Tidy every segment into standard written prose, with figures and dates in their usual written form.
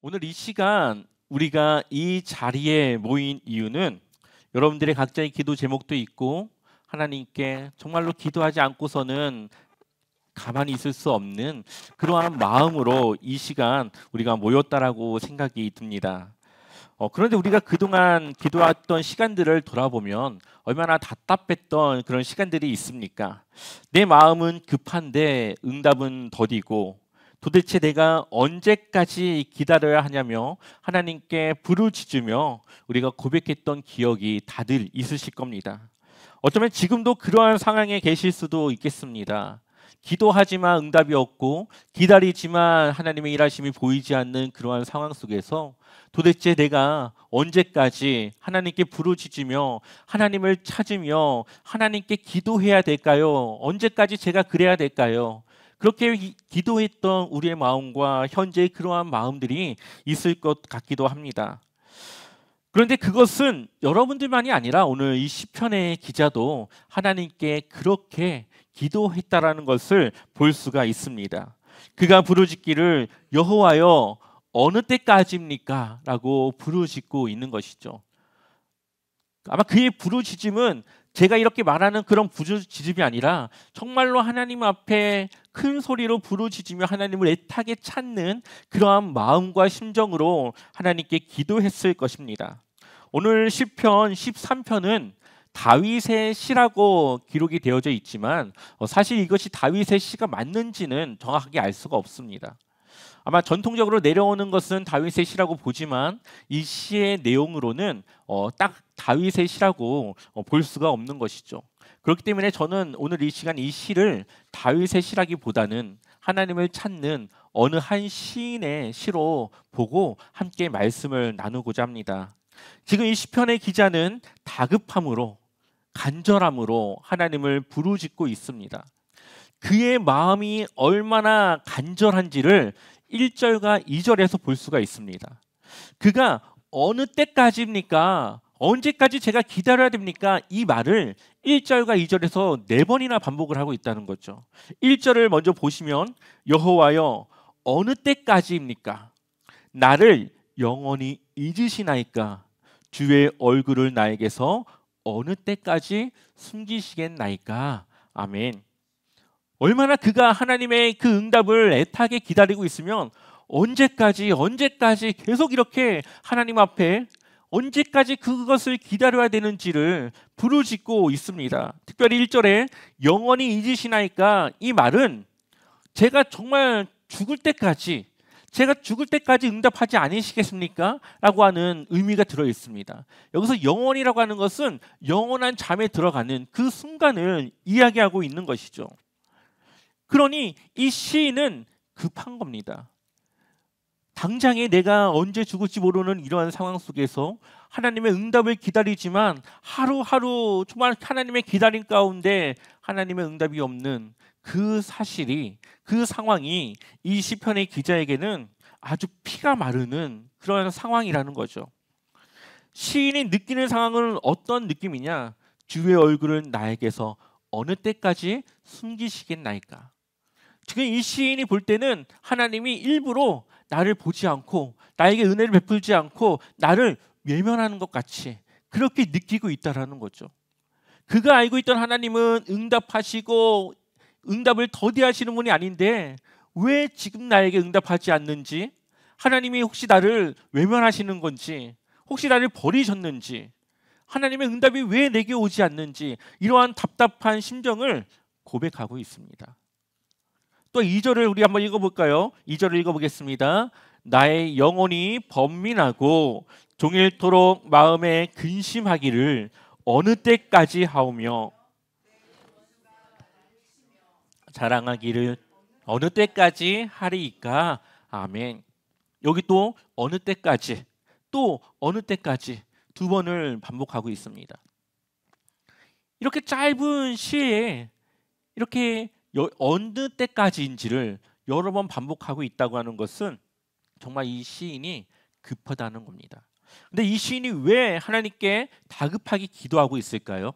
오늘 이 시간 우리가 이 자리에 모인 이유는 여러분들의 각자의 기도 제목도 있고 하나님께 정말로 기도하지 않고서는 가만히 있을 수 없는 그러한 마음으로 이 시간 우리가 모였다라고 생각이 듭니다. 그런데 우리가 그동안 기도했던 시간들을 돌아보면 얼마나 답답했던 그런 시간들이 있습니까? 내 마음은 급한데 응답은 더디고 도대체 내가 언제까지 기다려야 하냐며 하나님께 부르짖으며 우리가 고백했던 기억이 다들 있으실 겁니다. 어쩌면 지금도 그러한 상황에 계실 수도 있겠습니다. 기도하지만 응답이 없고 기다리지만 하나님의 일하심이 보이지 않는 그러한 상황 속에서 도대체 내가 언제까지 하나님께 부르짖으며 하나님을 찾으며 하나님께 기도해야 될까요? 언제까지 제가 그래야 될까요? 그렇게 기도했던 우리의 마음과 현재의 그러한 마음들이 있을 것 같기도 합니다. 그런데 그것은 여러분들만이 아니라 오늘 이 시편의 기자도 하나님께 그렇게 기도했다라는 것을 볼 수가 있습니다. 그가 부르짖기를 여호와여 어느 때까지입니까? 라고 부르짖고 있는 것이죠. 아마 그의 부르짖음은 제가 이렇게 말하는 그런 부르짖음이 아니라 정말로 하나님 앞에 큰 소리로 부르짖으며 하나님을 애타게 찾는 그러한 마음과 심정으로 하나님께 기도했을 것입니다. 오늘 시편 13편은 다윗의 시라고 기록이 되어져 있지만 사실 이것이 다윗의 시가 맞는지는 정확하게 알 수가 없습니다. 아마 전통적으로 내려오는 것은 다윗의 시라고 보지만 이 시의 내용으로는 딱 다윗의 시라고 볼 수가 없는 것이죠. 그렇기 때문에 저는 오늘 이 시간 이 시를 다윗의 시라기보다는 하나님을 찾는 어느 한 시인의 시로 보고 함께 말씀을 나누고자 합니다. 지금 이 시편의 기자는 다급함으로 간절함으로 하나님을 부르짖고 있습니다. 그의 마음이 얼마나 간절한지를 1절과 2절에서 볼 수가 있습니다. 그가 어느 때까지입니까? 언제까지 제가 기다려야 됩니까? 이 말을 1절과 2절에서 4번이나 반복을 하고 있다는 거죠. 1절을 먼저 보시면 여호와여 어느 때까지입니까? 나를 영원히 잊으시나이까? 주의 얼굴을 나에게서 어느 때까지 숨기시겠나이까? 아멘. 얼마나 그가 하나님의 그 응답을 애타게 기다리고 있으면 언제까지 계속 이렇게 하나님 앞에 언제까지 그것을 기다려야 되는지를 부르짖고 있습니다. 특별히 1절에 영원히 잊으시나이까 이 말은 제가 죽을 때까지 응답하지 않으시겠습니까? 라고 하는 의미가 들어 있습니다. 여기서 영원이라고 하는 것은 영원한 잠에 들어가는 그 순간을 이야기하고 있는 것이죠. 그러니 이 시인은 급한 겁니다. 당장에 내가 언제 죽을지 모르는 이러한 상황 속에서 하나님의 응답을 기다리지만 하루하루 정말 하나님의 기다림 가운데 하나님의 응답이 없는 그 사실이, 그 상황이 이 시편의 기자에게는 아주 피가 마르는 그런 상황이라는 거죠. 시인이 느끼는 상황은 어떤 느낌이냐? 주의 얼굴을 나에게서 어느 때까지 숨기시겠나이까? 지금 이 시인이 볼 때는 하나님이 일부러 나를 보지 않고 나에게 은혜를 베풀지 않고 나를 외면하는 것 같이 그렇게 느끼고 있다라는 거죠. 그가 알고 있던 하나님은 응답하시고 응답을 더디하시는 분이 아닌데 왜 지금 나에게 응답하지 않는지, 하나님이 혹시 나를 외면하시는 건지, 혹시 나를 버리셨는지, 하나님의 응답이 왜 내게 오지 않는지 이러한 답답한 심정을 고백하고 있습니다. 또 2절을 우리 한번 읽어볼까요? 2절을 읽어보겠습니다. 나의 영혼이 번민하고 종일토록 마음에 근심하기를 어느 때까지 하오며 자랑하기를 어느 때까지 하리이까? 아멘. 여기 또 어느 때까지, 또 어느 때까지 두 번을 반복하고 있습니다. 이렇게 짧은 시에 이렇게 어느 때까지인지를 여러 번 반복하고 있다고 하는 것은 정말 이 시인이 급하다는 겁니다. 근데 이 시인이 왜 하나님께 다급하게 기도하고 있을까요?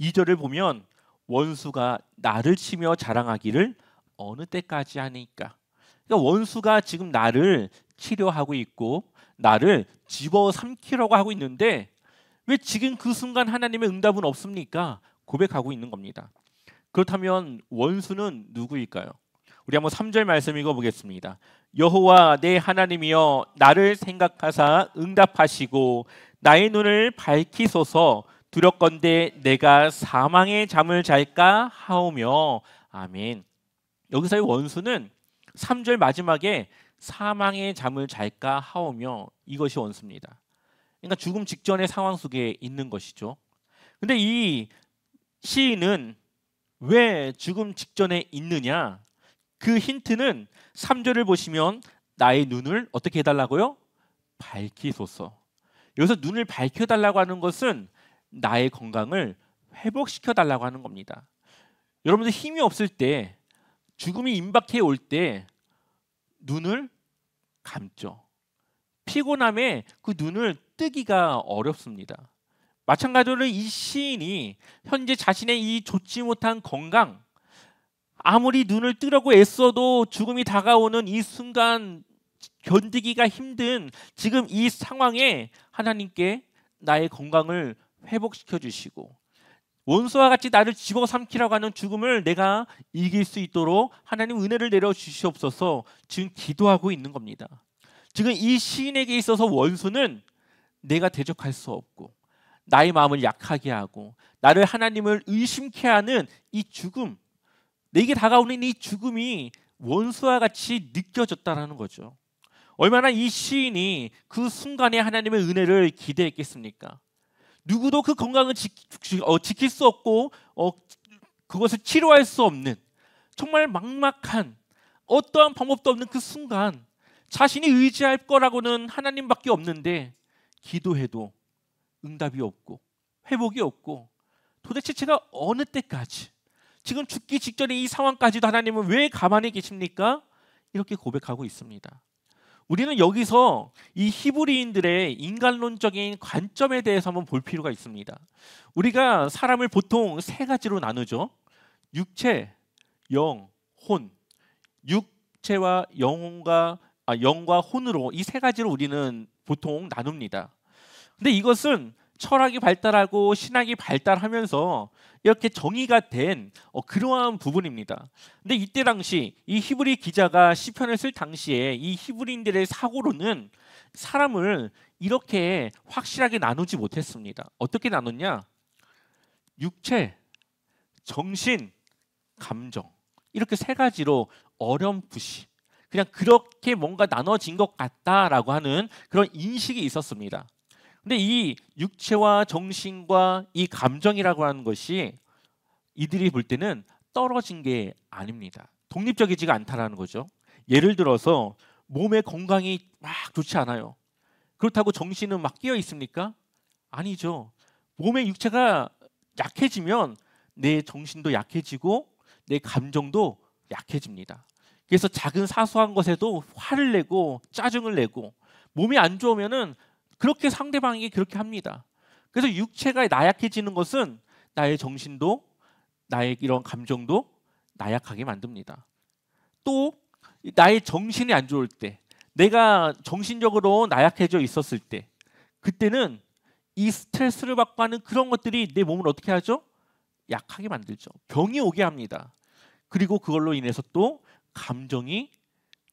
2절을 보면 원수가 나를 치며 자랑하기를 어느 때까지 하니까. 그러니까 원수가 지금 나를 치료하고 있고 나를 집어삼키려고 하고 있는데 왜 지금 그 순간 하나님의 응답은 없습니까? 고백하고 있는 겁니다. 그렇다면 원수는 누구일까요? 우리 한번 3절 말씀 읽어보겠습니다. 여호와 내 하나님이여 나를 생각하사 응답하시고 나의 눈을 밝히소서. 두렵건대 내가 사망의 잠을 잘까 하오며. 아멘. 여기서의 원수는 3절 마지막에 사망의 잠을 잘까 하오며, 이것이 원수입니다. 그러니까 죽음 직전의 상황 속에 있는 것이죠. 근데 이 시인은 왜 죽음 직전에 있느냐? 그 힌트는 3절을 보시면 나의 눈을 어떻게 해달라고요? 밝히소서. 여기서 눈을 밝혀달라고 하는 것은 나의 건강을 회복시켜달라고 하는 겁니다. 여러분들 힘이 없을 때, 죽음이 임박해 올 때 눈을 감죠. 피곤함에 그 눈을 뜨기가 어렵습니다. 마찬가지로 이 시인이 현재 자신의 이 좋지 못한 건강, 아무리 눈을 뜨려고 애써도 죽음이 다가오는 이 순간 견디기가 힘든 지금 이 상황에 하나님께 나의 건강을 회복시켜 주시고 원수와 같이 나를 집어삼키라고 하는 죽음을 내가 이길 수 있도록 하나님 은혜를 내려 주시옵소서 지금 기도하고 있는 겁니다. 지금 이 시인에게 있어서 원수는 내가 대적할 수 없고 나의 마음을 약하게 하고 나를 하나님을 의심케 하는 이 죽음, 내게 다가오는 이 죽음이 원수와 같이 느껴졌다는 거죠. 얼마나 이 시인이 그 순간에 하나님의 은혜를 기대했겠습니까? 누구도 그 건강을 지킬 수 없고 그것을 치료할 수 없는 정말 막막한 어떠한 방법도 없는 그 순간 자신이 의지할 거라고는 하나님밖에 없는데 기도해도 응답이 없고 회복이 없고 도대체 제가 어느 때까지 지금 죽기 직전에 이 상황까지도 하나님은 왜 가만히 계십니까? 이렇게 고백하고 있습니다. 우리는 여기서 이 히브리인들의 인간론적인 관점에 대해서 한번 볼 필요가 있습니다. 우리가 사람을 보통 세 가지로 나누죠. 육체, 영, 혼. 육체와 영과 혼으로 이 세 가지로 우리는 보통 나눕니다. 근데 이것은 철학이 발달하고 신학이 발달하면서 이렇게 정의가 된 그러한 부분입니다. 근데 이때 당시 이 히브리 기자가 시편을 쓸 당시에 이 히브리인들의 사고로는 사람을 이렇게 확실하게 나누지 못했습니다. 어떻게 나눴냐? 육체, 정신, 감정 이렇게 세 가지로 어렴풋이 그냥 그렇게 뭔가 나눠진 것 같다라고 하는 그런 인식이 있었습니다. 근데 이 육체와 정신과 이 감정이라고 하는 것이 이들이 볼 때는 떨어진 게 아닙니다. 독립적이지가 않다라는 거죠. 예를 들어서 몸의 건강이 막 좋지 않아요. 그렇다고 정신은 막 깨어 있습니까? 아니죠. 몸의 육체가 약해지면 내 정신도 약해지고 내 감정도 약해집니다. 그래서 작은 사소한 것에도 화를 내고 짜증을 내고 몸이 안 좋으면은 그렇게 상대방에게 그렇게 합니다. 그래서 육체가 나약해지는 것은 나의 정신도 나의 이런 감정도 나약하게 만듭니다. 또 나의 정신이 안 좋을 때, 내가 정신적으로 나약해져 있었을 때, 그때는 이 스트레스를 받고 하는 그런 것들이 내 몸을 어떻게 하죠? 약하게 만들죠. 병이 오게 합니다. 그리고 그걸로 인해서 또 감정이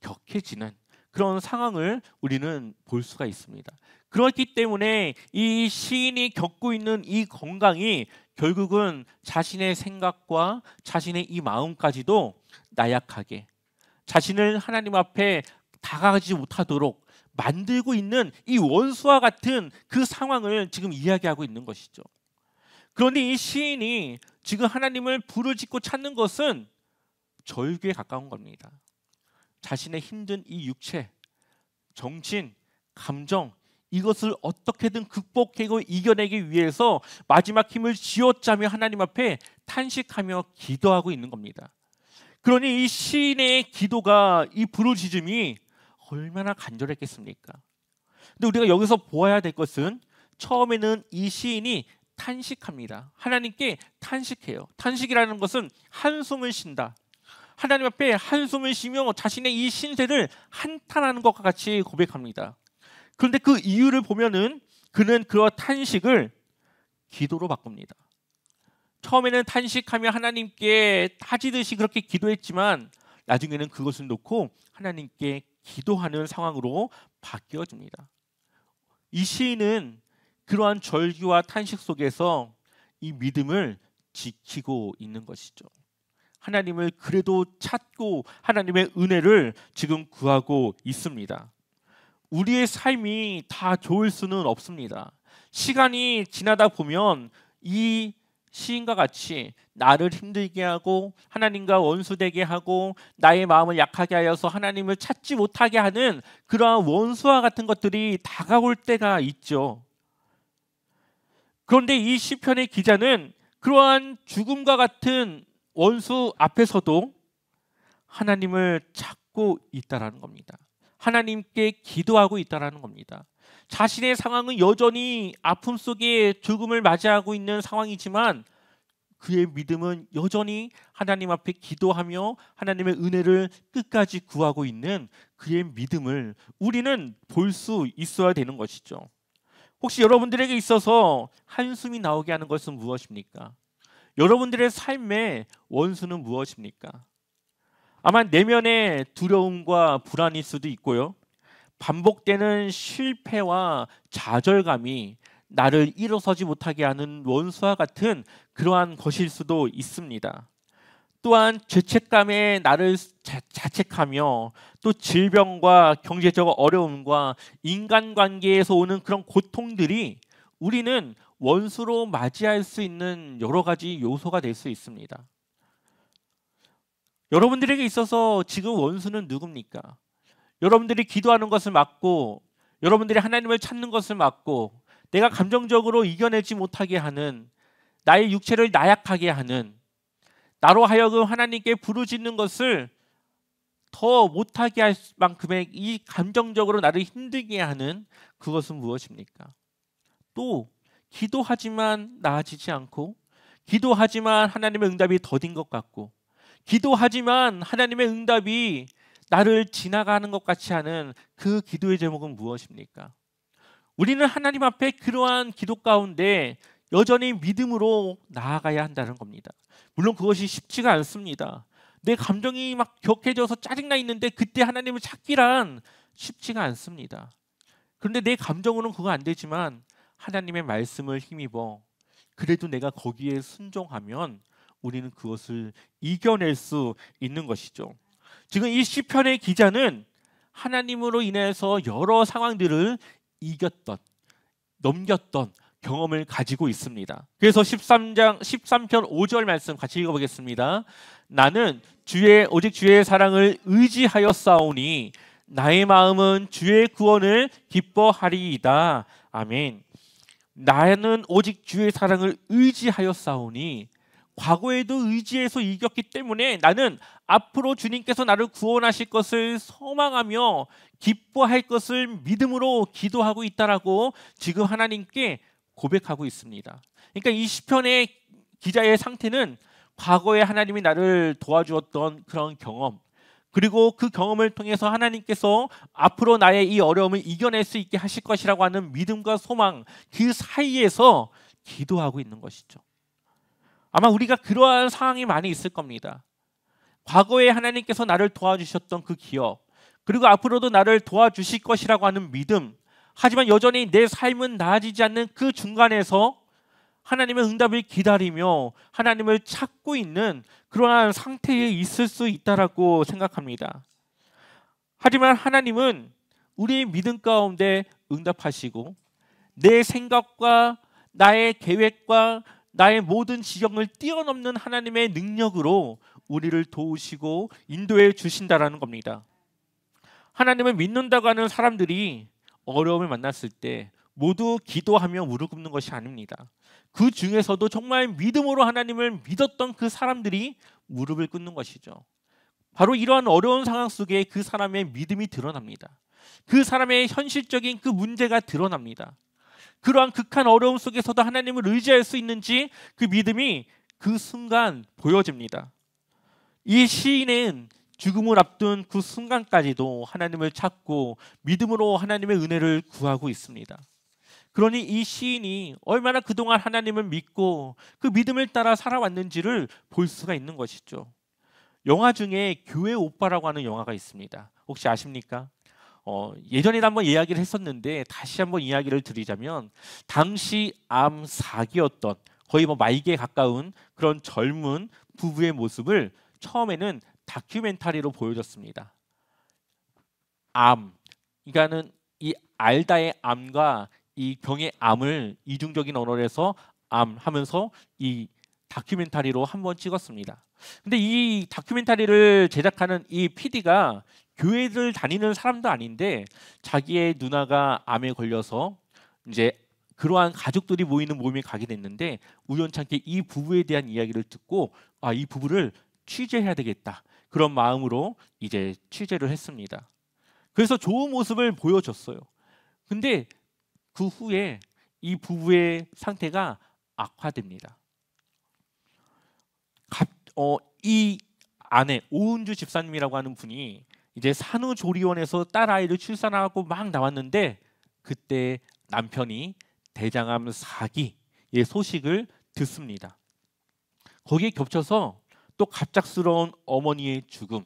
격해지는 그런 상황을 우리는 볼 수가 있습니다. 그렇기 때문에 이 시인이 겪고 있는 이 건강이 결국은 자신의 생각과 자신의 이 마음까지도 나약하게 자신을 하나님 앞에 다가가지 못하도록 만들고 있는 이 원수와 같은 그 상황을 지금 이야기하고 있는 것이죠. 그런데 이 시인이 지금 하나님을 부르짖고 찾는 것은 절규에 가까운 겁니다. 자신의 힘든 이 육체, 정신, 감정 이것을 어떻게든 극복하고 이겨내기 위해서 마지막 힘을 쥐어짜며 하나님 앞에 탄식하며 기도하고 있는 겁니다. 그러니 이 시인의 기도가 이 부르짖음이 얼마나 간절했겠습니까? 근데 우리가 여기서 보아야 될 것은 처음에는 이 시인이 탄식합니다. 하나님께 탄식해요. 탄식이라는 것은 한숨을 쉰다. 하나님 앞에 한숨을 쉬며 자신의 이 신세를 한탄하는 것과 같이 고백합니다. 그런데 그 이유를 보면은 그는 그 탄식을 기도로 바꿉니다. 처음에는 탄식하며 하나님께 따지듯이 그렇게 기도했지만 나중에는 그것을 놓고 하나님께 기도하는 상황으로 바뀌어집니다. 이 시인은 그러한 절규와 탄식 속에서 이 믿음을 지키고 있는 것이죠. 하나님을 그래도 찾고 하나님의 은혜를 지금 구하고 있습니다. 우리의 삶이 다 좋을 수는 없습니다. 시간이 지나다 보면 이 시인과 같이 나를 힘들게 하고 하나님과 원수되게 하고 나의 마음을 약하게 하여서 하나님을 찾지 못하게 하는 그러한 원수와 같은 것들이 다가올 때가 있죠. 그런데 이 시편의 기자는 그러한 죽음과 같은 원수 앞에서도 하나님을 찾고 있다라는 겁니다. 하나님께 기도하고 있다라는 겁니다. 자신의 상황은 여전히 아픔 속에 죽음을 맞이하고 있는 상황이지만 그의 믿음은 여전히 하나님 앞에 기도하며 하나님의 은혜를 끝까지 구하고 있는 그의 믿음을 우리는 볼 수 있어야 되는 것이죠. 혹시 여러분들에게 있어서 한숨이 나오게 하는 것은 무엇입니까? 여러분들의 삶의 원수는 무엇입니까? 아마 내면의 두려움과 불안일 수도 있고요. 반복되는 실패와 좌절감이 나를 일어서지 못하게 하는 원수와 같은 그러한 것일 수도 있습니다. 또한 죄책감에 나를 자책하며 또 질병과 경제적 어려움과 인간관계에서 오는 그런 고통들이 우리는 원수로 맞이할 수 있는 여러 가지 요소가 될 수 있습니다. 여러분들에게 있어서 지금 원수는 누굽니까? 여러분들이 기도하는 것을 막고 여러분들이 하나님을 찾는 것을 막고 내가 감정적으로 이겨내지 못하게 하는 나의 육체를 나약하게 하는 나로 하여금 하나님께 부르짖는 것을 더 못하게 할 만큼의 이 감정적으로 나를 힘들게 하는 그것은 무엇입니까? 또 기도하지만 나아지지 않고 기도하지만 하나님의 응답이 더딘 것 같고 기도하지만 하나님의 응답이 나를 지나가는 것 같이 하는 그 기도의 제목은 무엇입니까? 우리는 하나님 앞에 그러한 기도 가운데 여전히 믿음으로 나아가야 한다는 겁니다. 물론 그것이 쉽지가 않습니다. 내 감정이 막 격해져서 짜증나 있는데 그때 하나님을 찾기란 쉽지가 않습니다. 그런데 내 감정으로는 그거 안 되지만 하나님의 말씀을 힘입어 그래도 내가 거기에 순종하면 우리는 그것을 이겨낼 수 있는 것이죠. 지금 이 시편의 기자는 하나님으로 인해서 여러 상황들을 이겼던, 넘겼던 경험을 가지고 있습니다. 그래서 13편 5절 말씀 같이 읽어보겠습니다. 나는 오직 주의 사랑을 의지하였사오니 나의 마음은 주의 구원을 기뻐하리이다. 아멘. 나는 오직 주의 사랑을 의지하였사오니 과거에도 의지해서 이겼기 때문에 나는 앞으로 주님께서 나를 구원하실 것을 소망하며 기뻐할 것을 믿음으로 기도하고 있다라고 지금 하나님께 고백하고 있습니다. 그러니까 이 시편의 기자의 상태는 과거에 하나님이 나를 도와주었던 그런 경험, 그리고 그 경험을 통해서 하나님께서 앞으로 나의 이 어려움을 이겨낼 수 있게 하실 것이라고 하는 믿음과 소망, 그 사이에서 기도하고 있는 것이죠. 아마 우리가 그러한 상황이 많이 있을 겁니다. 과거에 하나님께서 나를 도와주셨던 그 기억, 그리고 앞으로도 나를 도와주실 것이라고 하는 믿음, 하지만 여전히 내 삶은 나아지지 않는 그 중간에서 하나님의 응답을 기다리며 하나님을 찾고 있는 그러한 상태에 있을 수 있다라고 생각합니다. 하지만 하나님은 우리의 믿음 가운데 응답하시고 내 생각과 나의 계획과 나의 모든 지경을 뛰어넘는 하나님의 능력으로 우리를 도우시고 인도해 주신다라는 겁니다. 하나님을 믿는다고 하는 사람들이 어려움을 만났을 때 모두 기도하며 무릎 꿇는 것이 아닙니다. 그 중에서도 정말 믿음으로 하나님을 믿었던 그 사람들이 무릎을 꿇는 것이죠. 바로 이러한 어려운 상황 속에 그 사람의 믿음이 드러납니다. 그 사람의 현실적인 그 문제가 드러납니다. 그러한 극한 어려움 속에서도 하나님을 의지할 수 있는지 그 믿음이 그 순간 보여집니다. 이 시인은 죽음을 앞둔 그 순간까지도 하나님을 찾고 믿음으로 하나님의 은혜를 구하고 있습니다. 그러니 이 시인이 얼마나 그동안 하나님을 믿고 그 믿음을 따라 살아왔는지를 볼 수가 있는 것이죠. 영화 중에 교회 오빠라고 하는 영화가 있습니다. 혹시 아십니까? 예전에 한번 이야기를 했었는데 다시 한번 이야기를 드리자면, 당시 암 4기였던 거의 말기에 가까운 그런 젊은 부부의 모습을 처음에는 다큐멘터리로 보여줬습니다. 암, 그러니까는 이 알다의 암과 이 병의 암을 이중적인 언어에서 암 하면서 이 다큐멘터리로 한번 찍었습니다. 근데 이 다큐멘터리를 제작하는 이 PD가 교회를 다니는 사람도 아닌데 자기의 누나가 암에 걸려서 이제 그러한 가족들이 모이는 모임에 가게 됐는데 우연찮게 이 부부에 대한 이야기를 듣고 이 부부를 취재해야 되겠다, 그런 마음으로 이제 취재를 했습니다. 그래서 좋은 모습을 보여줬어요. 근데 그 후에 이 부부의 상태가 악화됩니다. 이 아내 오은주 집사님이라고 하는 분이 이제 산후조리원에서 딸아이를 출산하고 막 나왔는데 그때 남편이 대장암 4기의 소식을 듣습니다. 거기에 겹쳐서 또 갑작스러운 어머니의 죽음,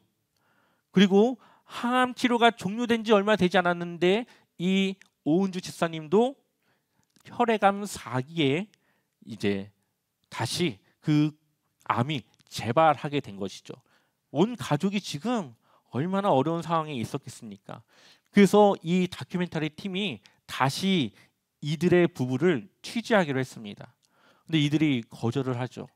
그리고 항암 치료가 종료된 지 얼마 되지 않았는데 이 오은주 집사님도 혈액암 4기에 이제 다시 그 암이 재발하게 된 것이죠. 온 가족이 지금 얼마나 어려운 상황에 있었겠습니까? 그래서 이 다큐멘터리 팀이 다시 이들의 부부를 취재하기로 했습니다. 근데 이들이 거절을 하죠.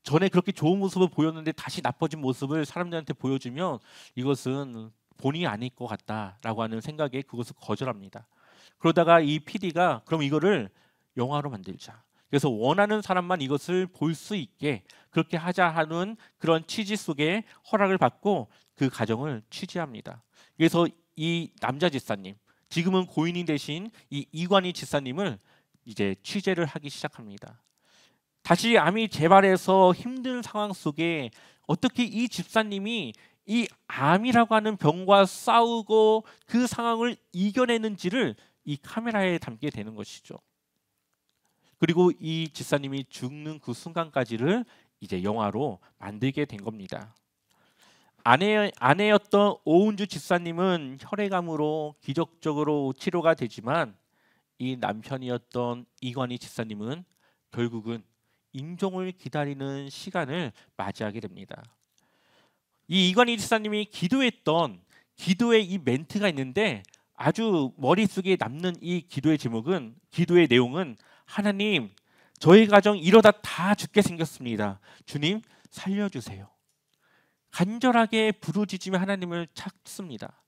전에 그렇게 좋은 모습을 보였는데 다시 나빠진 모습을 사람들한테 보여주면 이것은 본의 아닐 것 같다라고 하는 생각에 그것을 거절합니다. 그러다가 이 PD가 그럼 이거를 영화로 만들자, 그래서 원하는 사람만 이것을 볼 수 있게 그렇게 하자 하는 그런 취지 속에 허락을 받고 그 가정을 취재합니다. 그래서 이 남자 집사님, 지금은 고인이 되신 이 이관희 집사님을 이제 취재를 하기 시작합니다. 다시 암이 재발해서 힘든 상황 속에 어떻게 이 집사님이 이 암이라고 하는 병과 싸우고 그 상황을 이겨내는지를 이 카메라에 담게 되는 것이죠. 그리고 이 집사님이 죽는 그 순간까지를 이제 영화로 만들게 된 겁니다. 아내였던 오은주 집사님은 혈액암으로 기적적으로 치료가 되지만 이 남편이었던 이관희 집사님은 결국은 임종을 기다리는 시간을 맞이하게 됩니다. 이 이관희 집사님이 기도했던 기도의 이 멘트가 있는데 아주 머릿속에 남는 이 기도의 내용은 하나님, 저희 가정 이러다 다 죽게 생겼습니다. 주님 살려주세요. 간절하게 부르짖으며 하나님을 찾습니다.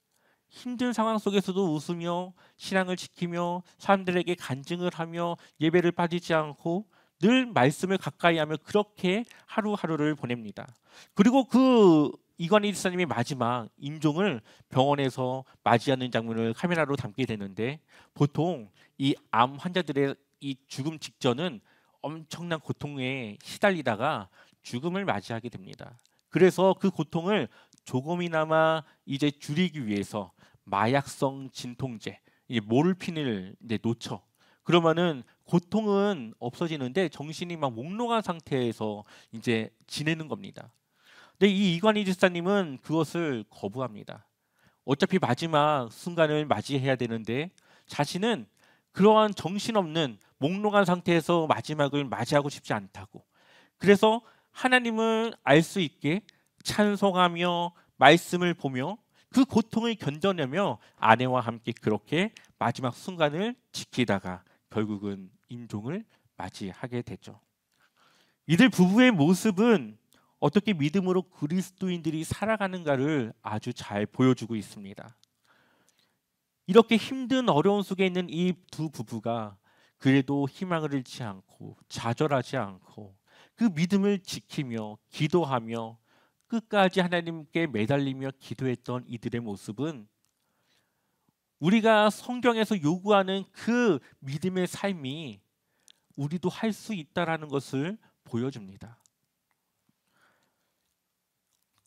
힘든 상황 속에서도 웃으며 신앙을 지키며 사람들에게 간증을 하며 예배를 빠지지 않고 늘 말씀을 가까이 하며 그렇게 하루하루를 보냅니다. 그리고 그 이관희 집사님의 마지막 임종을 병원에서 맞이하는 장면을 카메라로 담게 되는데, 보통 이 암 환자들의 이 죽음 직전은 엄청난 고통에 시달리다가 죽음을 맞이하게 됩니다. 그래서 그 고통을 조금이나마 이제 줄이기 위해서 마약성 진통제, 이 모르핀을 이제 놓쳐. 그러면은 고통은 없어지는데 정신이 막 몽롱한 상태에서 이제 지내는 겁니다. 근데 이 이관희 집사님은 그것을 거부합니다. 어차피 마지막 순간을 맞이해야 되는데 자신은 그러한 정신없는 몽롱한 상태에서 마지막을 맞이하고 싶지 않다고. 그래서 하나님을 알 수 있게 찬송하며 말씀을 보며 그 고통을 견뎌내며 아내와 함께 그렇게 마지막 순간을 지키다가 결국은 임종을 맞이하게 되죠. 이들 부부의 모습은 어떻게 믿음으로 그리스도인들이 살아가는가를 아주 잘 보여주고 있습니다. 이렇게 힘든 어려움 속에 있는 이 두 부부가 그래도 희망을 잃지 않고 좌절하지 않고 그 믿음을 지키며 기도하며 끝까지 하나님께 매달리며 기도했던 이들의 모습은 우리가 성경에서 요구하는 그 믿음의 삶이 우리도 할 수 있다라는 것을 보여줍니다.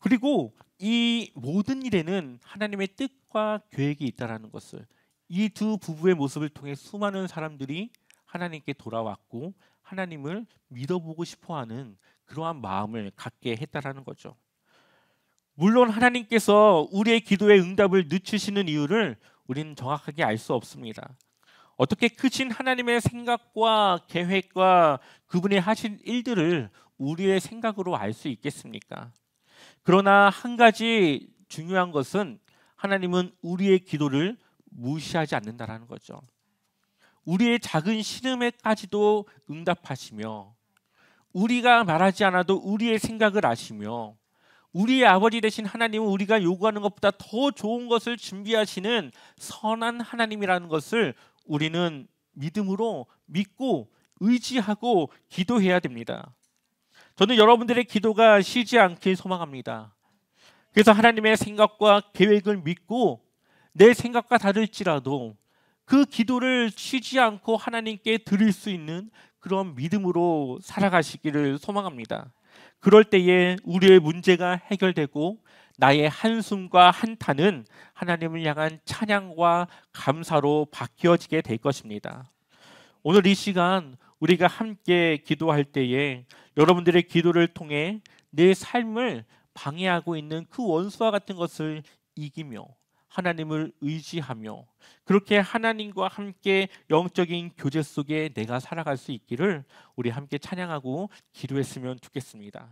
그리고 이 모든 일에는 하나님의 뜻과 계획이 있다라는 것을, 이 두 부부의 모습을 통해 수많은 사람들이 하나님께 돌아왔고 하나님을 믿어보고 싶어하는 그러한 마음을 갖게 했다라는 거죠. 물론 하나님께서 우리의 기도의 응답을 늦추시는 이유를 우리는 정확하게 알 수 없습니다. 어떻게 크신 하나님의 생각과 계획과 그분의 하신 일들을 우리의 생각으로 알 수 있겠습니까? 그러나 한 가지 중요한 것은 하나님은 우리의 기도를 무시하지 않는다라는 거죠. 우리의 작은 신음에까지도 응답하시며, 우리가 말하지 않아도 우리의 생각을 아시며, 우리의 아버지 되신 하나님은 우리가 요구하는 것보다 더 좋은 것을 준비하시는 선한 하나님이라는 것을 우리는 믿음으로 믿고 의지하고 기도해야 됩니다. 저는 여러분들의 기도가 쉬지 않길 소망합니다. 그래서 하나님의 생각과 계획을 믿고 내 생각과 다를지라도 그 기도를 쉬지 않고 하나님께 드릴 수 있는 그런 믿음으로 살아가시기를 소망합니다. 그럴 때에 우리의 문제가 해결되고 나의 한숨과 한탄은 하나님을 향한 찬양과 감사로 바뀌어지게 될 것입니다. 오늘 이 시간 우리가 함께 기도할 때에 여러분들의 기도를 통해 내 삶을 방해하고 있는 그 원수와 같은 것을 이기며 하나님을 의지하며 그렇게 하나님과 함께 영적인 교제 속에 내가 살아갈 수 있기를 우리 함께 찬양하고 기도했으면 좋겠습니다.